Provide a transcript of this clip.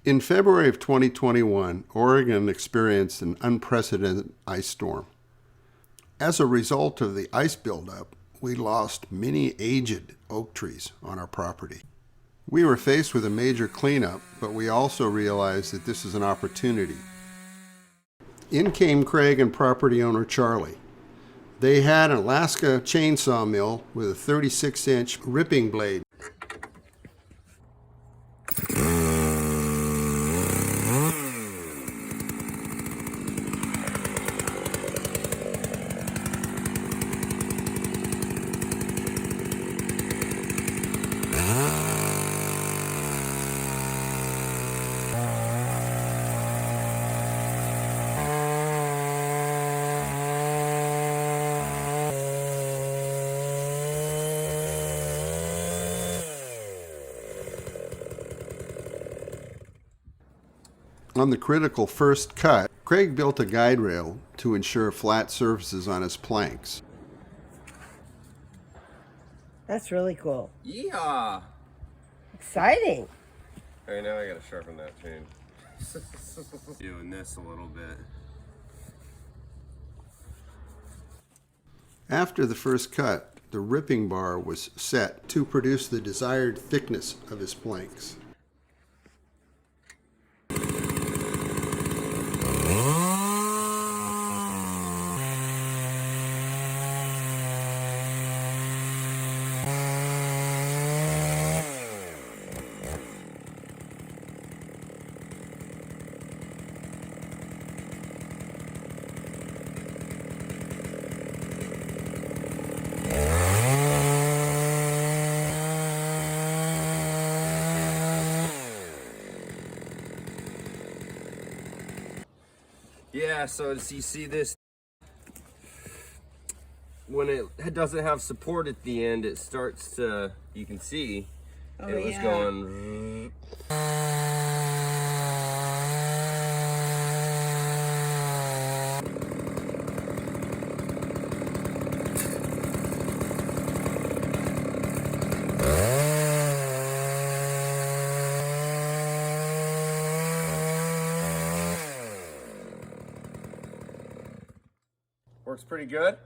In February of 2021, Oregon experienced an unprecedented ice storm. As a result of the ice buildup, we lost many aged oak trees on our property. We were faced with a major cleanup, but we also realized that this is an opportunity. In came Craig and property owner Charlie. They had an Alaska chainsaw mill with a 36-inch ripping blade. On the critical first cut, Craig built a guide rail to ensure flat surfaces on his planks. That's really cool. Yeehaw! Exciting. Alright, now I gotta sharpen that chain. Doing this a little bit. After the first cut, the ripping bar was set to produce the desired thickness of his planks. Yeah, so as you see this, when it doesn't have support at the end, it starts to, you can see, it was going. Works pretty good.